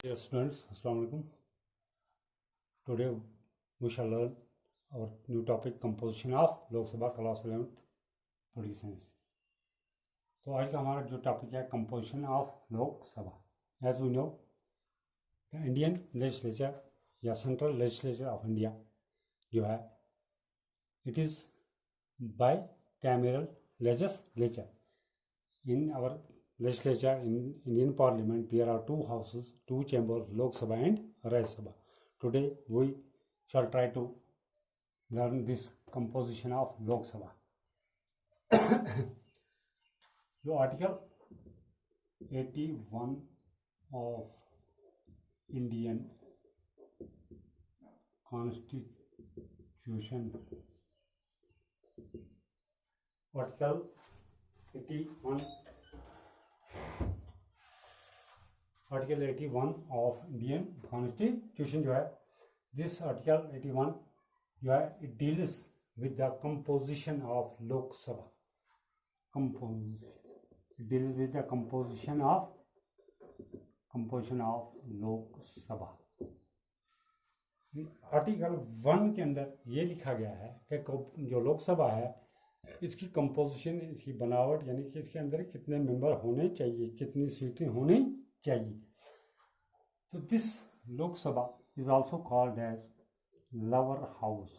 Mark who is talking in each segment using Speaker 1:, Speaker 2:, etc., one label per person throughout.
Speaker 1: Dear students, Assalamu alaikum. Today we shall learn our new topic composition of Lok Sabha class 11th Political Science. तो आज का हमारा जो topic है composition of लोक सभा. As we know, the Indian legislature या central legislature of India जो है it is bicameral legislature. In our legislature in Indian Parliament there are two houses, two chambers, Lok Sabha and Rajya Sabha. Today we shall try to learn this composition of Lok Sabha. जो article 81 of Indian Constitution, article 81 article 81 of Indian constitution जो है, this article 81 जो है it deals with the composition of लोक सभा. It deals with the composition of लोक सभा. Article 1 के अंदर ये लिखा गया है कि जो लोकसभा है इसकी कंपोजिशन, इसकी बनावट, यानी कि इसके अंदर कितने मेंबर होने चाहिए, कितनी सीटें होनी चाहिए. तो this Lok Sabha is also called as lower house.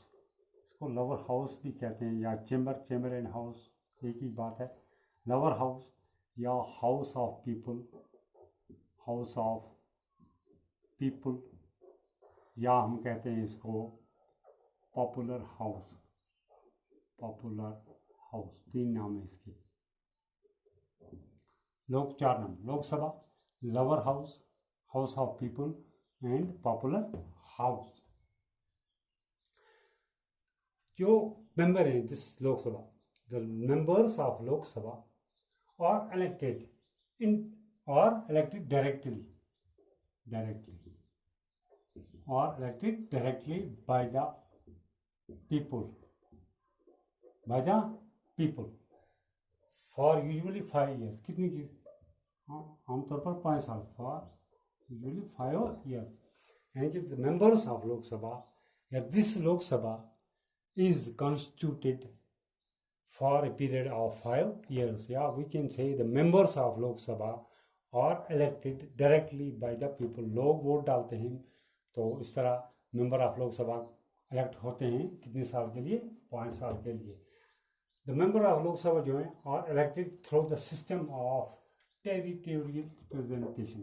Speaker 1: इसको लोअर हाउस भी कहते हैं या चेंबर एंड हाउस एक ही बात है. लोअर हाउस या हाउस ऑफ पीपल या हम कहते हैं इसको पॉपुलर हाउस. तीन नाम है इसके. चार नाम: Lok Sabha, lower house, house of people and popular house. जो मेंबर हैं this Lok Sabha, the members of Lok Sabha are elected directly by the people for usually 5 years. कितनी की आमतौर पर 5 साल. For usually 5 years. यानी कि द मेंबर्स ऑफ लोकसभा या this Lok Sabha is constituted for a period of 5 years. या we can say the members of Lok Sabha are elected directly by the people. लोग वोट डालते हैं, तो इस तरह मेंबर ऑफ लोकसभा इलेक्ट होते हैं. कितने साल के लिए? 5 साल के लिए. द मेंबर ऑफ लोकसभा जो है are elected through the system of territorial representation.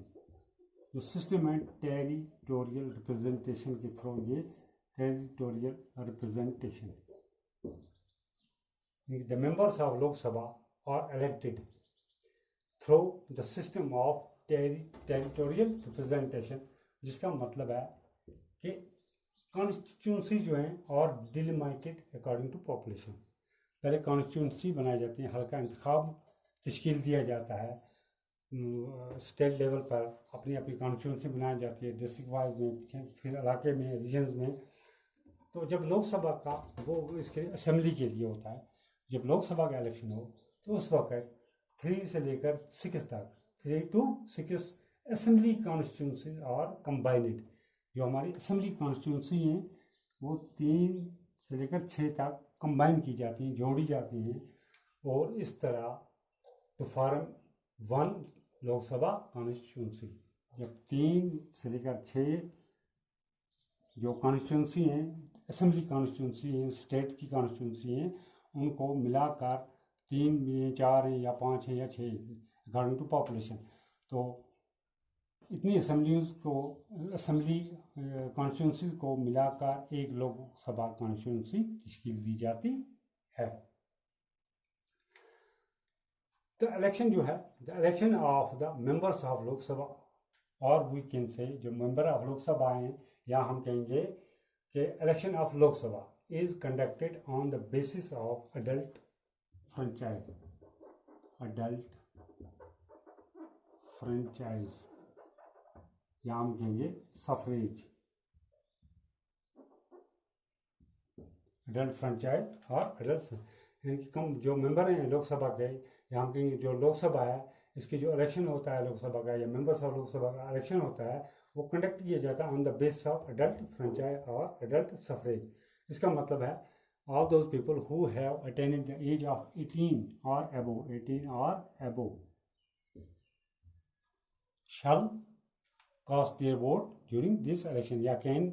Speaker 1: जो सिस्टम है टेरिटोरियल रिप्रेजेंटेशन के थ्रू, ये territorial representation. The members of Lok Sabha are elected through the system of territorial representation, जिसका मतलब है कि कॉन्स्टिट्यूंसी जो है और डिलिमिटेड अकॉर्डिंग टू पॉपुलेशन. पहले कॉन्स्टिट्यूंसी बनाई जाती है, हल्का इंतखाब तश्कील दिया जाता है. स्टेट लेवल पर अपनी अपनी कॉन्स्टिट्यूंसी बनाई जाती है, डिस्ट्रिक्ट वाइज में, फिर इलाके में, रीजन्स में. तो जब लोकसभा का वो इसके असेंबली के लिए होता है, जब लोकसभा का इलेक्शन हो तो उस वक्त 3 से लेकर 6 तक, 3 to 6 असेंबली कॉन्स्टिट्यूंसी और कंबाइनेड. जो हमारी असेंबली कॉन्स्टिट्यूंसी हैं वो 3 से लेकर 6 तक कंबाइन की जाती हैं, जोड़ी जाती हैं. और इस तरह तो फॉर्म 1 लोकसभा कॉन्स्टिट्यूंसी. जब 3 से लेकर 6 जो कॉन्स्टिट्यूंसी हैं, असेंबली कॉन्स्टिट्यूंसी हैं, स्टेट की कॉन्स्टिट्यूंसी हैं, उनको मिलाकर 3 हैं, 4 हैं या 5 हैं या 6 अकॉर्डिंग टू पॉपुलेशन. तो इतनी असेंबली कॉन्स्टिट्यूंसी को मिलाकर एक लोकसभा कॉन्स्टिट्यूंसी तश्कील दी जाती है. द इलेक्शन जो है, the election of the members of Lok Sabha, और वी कैन से जो मेंबर ऑफ लोकसभा हैं, या हम कहेंगे कि election of Lok Sabha is conducted on the basis of adult franchise. या हम कहेंगे सफरेज. अडल्ट फ्रेंचाइज और अडल्ट, यानी कि कम जो मेंबर हैं लोकसभा के, या हम कहेंगे जो लोकसभा है इसके जो इलेक्शन होता है लोकसभा का या मेंबर्स ऑफ लोकसभा का इलेक्शन होता है वो कंडक्ट किया जाता है on the basis of adult franchise और एडल्ट सफरेज। इसका मतलब है all those people who have attained the age of 18 or above shall cast their vote during this election या can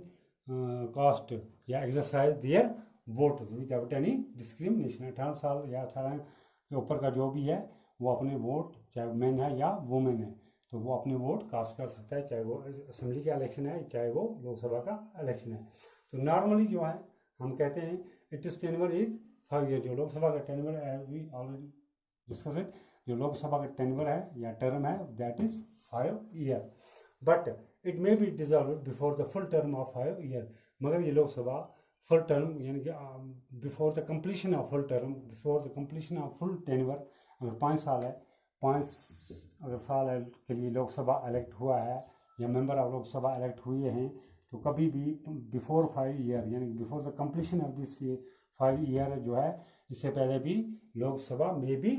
Speaker 1: cast या exercise their vote without any discrimination। 18 साल या 18 के ऊपर का जो भी है वो अपने वोट, चाहे मैन है या वुमेन है, तो वो अपने वोट कास्ट कर सकता है, चाहे वो असेंबली का इलेक्शन है चाहे वो लोकसभा का इलेक्शन है। तो नॉर्मली जो है हम कहते हैं it is tenure is 5 year. जो लोकसभा का टेन्योर है वी ऑलरेडी डिस्कस इट, जो लोकसभा का टेन्योर है या टर्म है that is 5 year, but it may be dissolve before the full term of 5 year. मगर ये लोकसभा फुल टर्म यानी कि before the completion of full term, before the completion of full tenure, अगर 5 साल है, 5 अगर साल के लिए लोकसभा इलेक्ट हुआ है या मेंबर ऑफ लोकसभा इलेक्ट हुए हैं, तो कभी भी बिफोर 5 ईयर यानी before the completion of this 5 year जो है, इससे पहले भी लोकसभा में be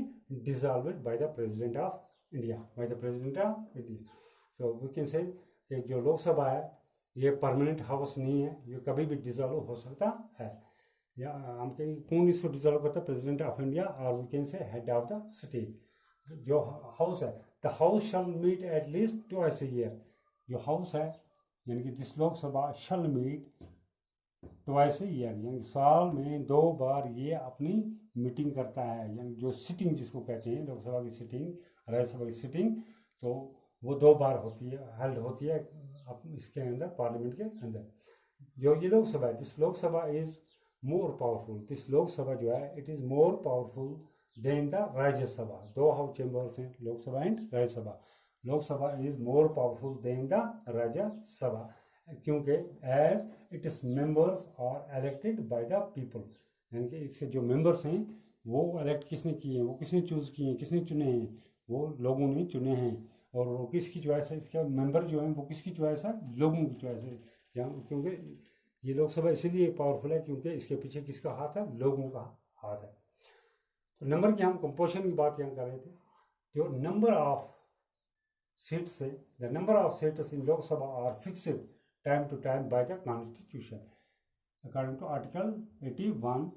Speaker 1: dissolved by the president of India, by the president of India. So we can say कि जो लोकसभा है ये परमानेंट हाउस नहीं है, ये कभी भी डिसॉल्व हो सकता है। या हम कहेंगे कौन इसको डिसॉल्व करता है, प्रेसिडेंट ऑफ इंडिया, और we can say head of the state. जो हाउस है the house shall meet at least twice a year. जो हाउस है यानी कि this Lok Sabha shall meet twice a year, यानी साल में 2 बार ये अपनी मीटिंग करता है, यानी जो सिटिंग जिसको कहते हैं लोकसभा की सिटिंग, राज्यसभा की सिटिंग, तो वो 2 बार होती है, हेल्ड होती है इसके अंदर, पार्लियामेंट के अंदर। जो ये लोकसभा है this Lok Sabha is more powerful, this Lok Sabha जो है it is more powerful than the Rajya Sabha. 2 house chambers हैं Lok Sabha and Rajya Sabha. Lok Sabha is more powerful than the Rajya Sabha क्योंकि as it is members are elected by the people, यानी कि इसके जो मेंबर्स हैं वो इलेक्ट किसने किए हैं, वो किसने चूज किए हैं, किसने चुने हैं, वो लोगों ने चुने हैं। और वो किसकी चॉइस है, इसका मेंबर जो है वो किसकी चॉइस है, लोगों की चॉइस है। क्योंकि ये लोकसभा इसीलिए पावरफुल है क्योंकि इसके पीछे किसका हाथ है, लोगों का हाथ है। तो नंबर की हम कंपोजिशन की बात यहाँ कर रहे थे। जो नंबर ऑफ सीट्स है, the number of seats in Lok Sabha are fixed time to time by the constitution according to article 81।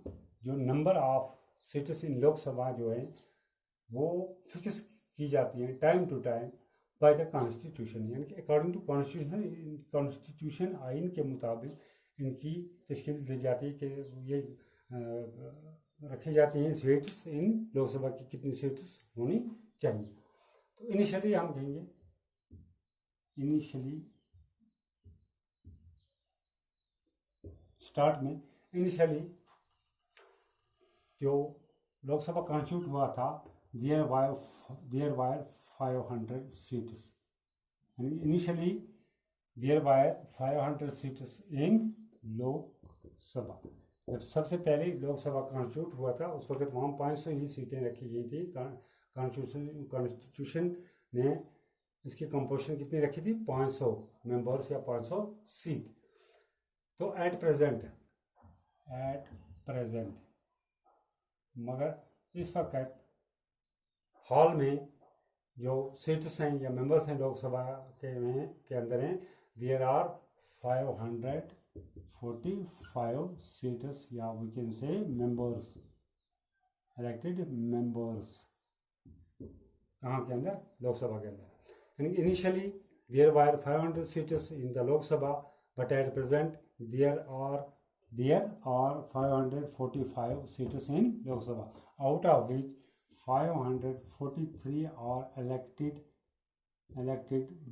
Speaker 1: जो number of seats in Lok Sabha जो है वो फिक्स की जाती हैं time to time by the constitution, यानी कि अकॉर्डिंग टू कॉन्स्टिट्यूशन आइन के मुताबिक इनकी तश्कील दी जाती है कि ये रखी जाती हैं सीट्स इन लोकसभा की कितनी सीट्स होनी चाहिए। तो इनिशियली हम कहेंगे, इनिशियली स्टार्ट में इनिशियली जो लोकसभा कॉन्स्टिट्यूट हुआ था there were 500 seats, initially there were 500 seats in Lok Sabha. जब सबसे पहले लोकसभा कॉन्स्टिट्यूट हुआ था उस वक्त वहाँ 500 ही सीटें रखी गई थी। कॉन्स्टिट्यूशन ने इसकी कंपोजिशन कितनी रखी थी, 500 मेंबर्स या 500 सीट। तो एट प्रेजेंट मगर इस वक्त हॉल में जो सीट्स हैं या मेंबर्स हैं लोकसभा के अंदर हैं, देयर आर 545 सीट्स या we can say members, elected members. कहाँ के अंदर, लोकसभा के अंदर। Initially there were 500 seats in the Lok Sabha but at present there are 545 seats in Lok Sabha, out of which 543 are elected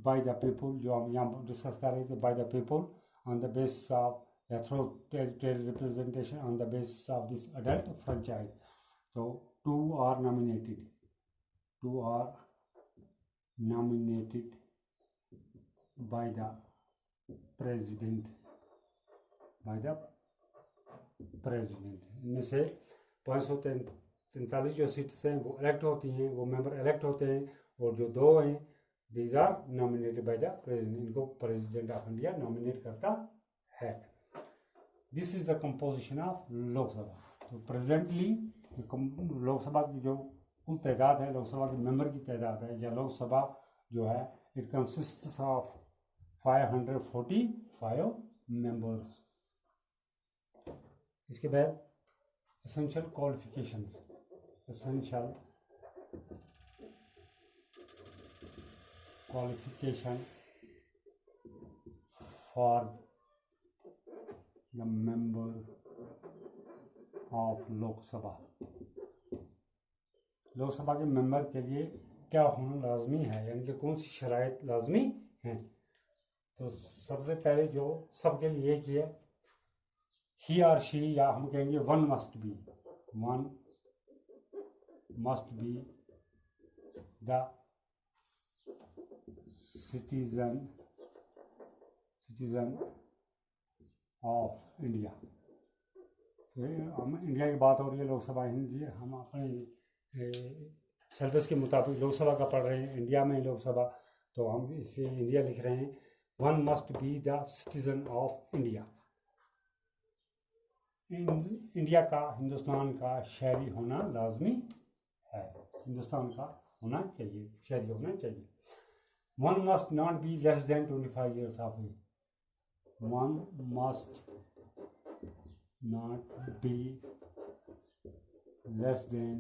Speaker 1: by the people. जो हम यहाँ डिस्कस कर रहे थे, by the people on the basis of या through territory representation on the basis of this adult franchise. तो 2 are nominated by the president इनमें से 543 जो सीट्स हैं वो इलेक्ट होती हैं, वो मेंबर इलेक्ट होते हैं, और जो 2 हैं these are nominated by the president, इनको प्रेसिडेंट ऑफ इंडिया नॉमिनेट करता है। This is the composition of Lok Sabha. तो प्रेजेंटली लोकसभा की जो कुल तादाद है, लोकसभा के मेंबर की तादाद है, या लोकसभा जो है इट कंसिस्ट्स ऑफ 545 मेंबर्स। इसके बाद essential qualifications, essential qualification for the member of Lok Sabha. Lok Sabha के मेंबर के लिए क्या होना लाजमी है, यानी कि कौन सी शराइत लाजमी हैं। तो सबसे पहले जो सबके लिए एक ही है, ही और शी, या हम कहेंगे one must be the citizen of India. तो हम इंडिया की बात हो रही है, लोकसभा हिंदी, हम अपने सिलेबस के मुताबिक लोकसभा का पढ़ रहे हैं, इंडिया में लोकसभा, तो हम इसे इंडिया लिख रहे हैं। One must be the citizen of India. India का, हिंदुस्तान का शहरी होना लाजमी है, हिंदुस्तान का होना चाहिए, शहरी होना चाहिए। One must not be less than 25 years of age। One must not be less than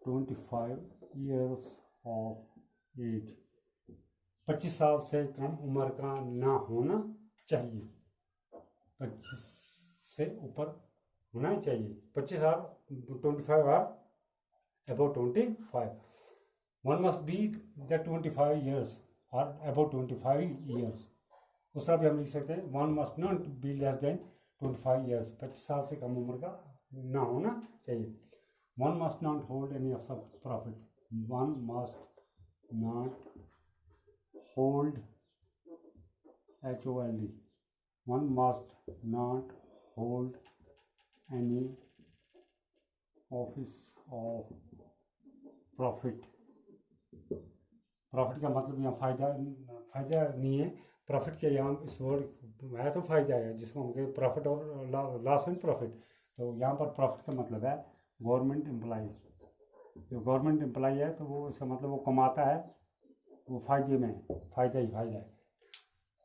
Speaker 1: 25 years of age। 25 साल से कम उम्र का ना होना चाहिए, 25 से ऊपर होना चाहिए। 25 साल 25 और about 25। One must be the 25 years और अबाउट 25 years। उस तरह भी हम लिख सकते हैं, one must not be less than 25 years। 25 साल से कम उम्र का ना होना चाहिए। One must not hold any of sub profit. One must not hold HOLD। One must not hold any office of profit. Profit का मतलब यहाँ फ़ायदा नहीं है, प्रॉफिट के यहाँ इस वर्ड है तो फ़ायदा है, जिसको हम कहते प्रॉफिट और लॉस एंड प्रॉफिट। तो यहाँ पर प्रॉफिट का मतलब है गवर्नमेंट एम्प्लॉय। जो गवर्नमेंट एम्प्लॉय है तो वो इसका मतलब वो कमाता है, वो फ़ायदे में, फ़ायदा ही फ़ायदा है।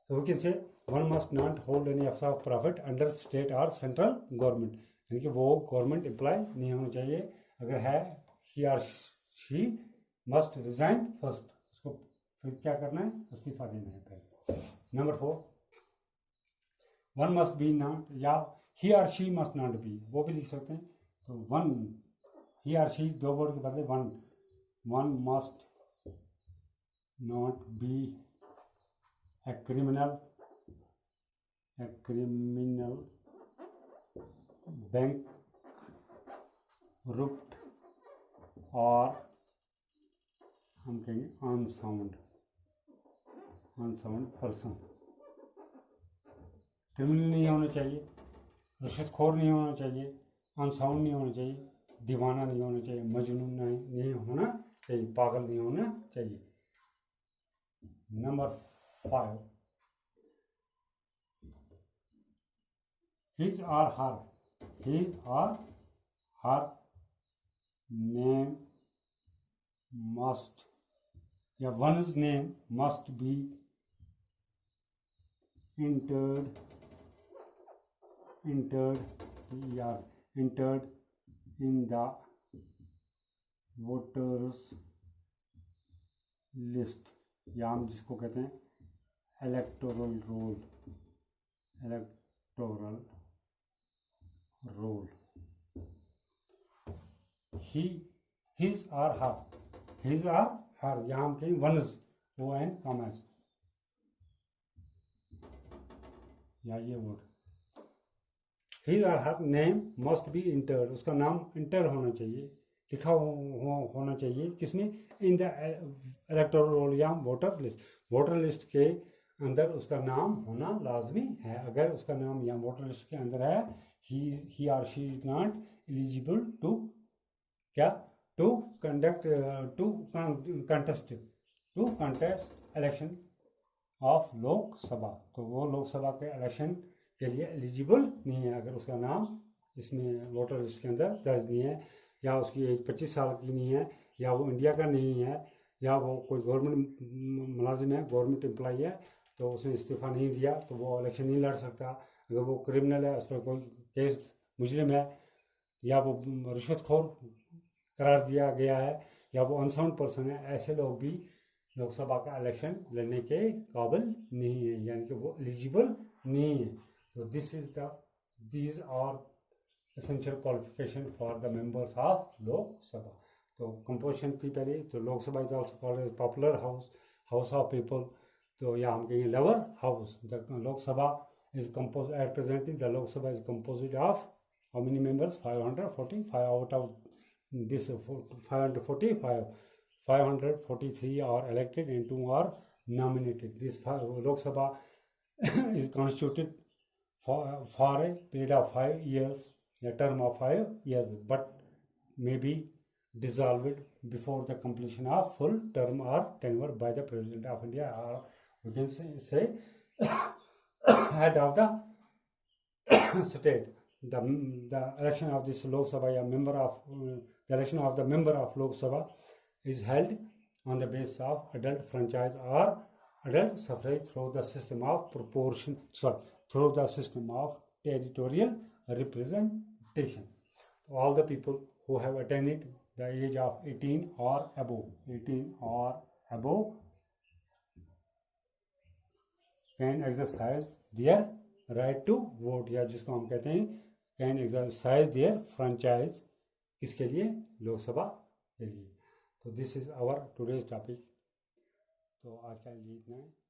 Speaker 1: तो वो कैसे, one must not hold any of profit under state और सेंट्रल गवर्नमेंट, यानी कि वो गवर्नमेंट एम्प्लॉय नहीं होना चाहिए। अगर है, ही और शी मस्ट रिजाइन फर्स्ट, उसको फिर क्या करना है, इस्तीफा देना है पहले। Number 4, one must be not, या ही और शी मस्ट नॉट बी, वो भी लिख सकते हैं। तो वन, ही और शी, दो वर्ड के बदले one must not be a criminal bankrupt और हम कहेंगे अनसाउंड पर्सन। क्रिमिनल नहीं होना चाहिए, रिश्वतखोर नहीं होना चाहिए, अनसाउंड नहीं होना चाहिए, दीवाना नहीं होना चाहिए, मजनून नहीं होना चाहिए, पागल नहीं होना चाहिए। Number 5, his or her name must, या one's name must be entered in the voters list, या हम जिसको कहते हैं electoral roll. his or her, यहाँ हम कहें वन्स, ON कॉमर्स, या ये word. his or her name must be entered, उसका नाम इंटर होना चाहिए, लिखा होना चाहिए, किसमें, इन द इलेक्टोरल रोल या वोटर लिस्ट के अंदर उसका नाम होना लाजमी है। अगर उसका नाम या वोटर लिस्ट के अंदर है, ही और she is not eligible to contest election of Lok Sabha. तो वो लोकसभा के इलेक्शन के लिए एलिजिबल नहीं है अगर उसका नाम इसमें वोटर लिस्ट के अंदर दर्ज नहीं है। या उसकी एज 25 साल की नहीं है, या वो इंडिया का नहीं है, या वो कोई गवर्नमेंट मुलाजिम है, गवर्नमेंट एम्प्लॉई है, तो उसने इस्तीफ़ा नहीं दिया तो वो इलेक्शन नहीं लड़ सकता। अगर वो क्रिमिनल है, उस पर कोई केस, मुजरिम है, या वो रिश्वतखोर करार दिया गया है, या वो अनसाउंड पर्सन है, ऐसे लोग भी लोकसभा का इलेक्शन लड़ने के काबिल नहीं है, यानी कि वो एलिजिबल नहीं है। तो these are essential qualification for the members of Lok Sabha. तो कंपोजिशन थी पहले, तो Lok Sabha is also called as popular house of people. तो या हम कहेंगे lower house. The Lok Sabha is compose at presently the Lok Sabha is composite of how many members? 545 out of this 545, 543 are elected and 2 are nominated. This Lok Sabha is constituted for a period of 5 years, a term of 5 years, but may be dissolved before the completion of full term or tenure by the President of India, or we can say head of the state. The election of this Lok Sabha, the election of the member of Lok Sabha is held on the basis of adult franchise or adult suffrage through the system of through the system of territorial representation. All the people who have attained the age of 18 or above can exercise their right to vote, या जिसको हम कहते हैं can exercise there franchise, किसके लिए? लोकसभा के लिए। तो this is our today's topic. तो आज का लिए इतना है।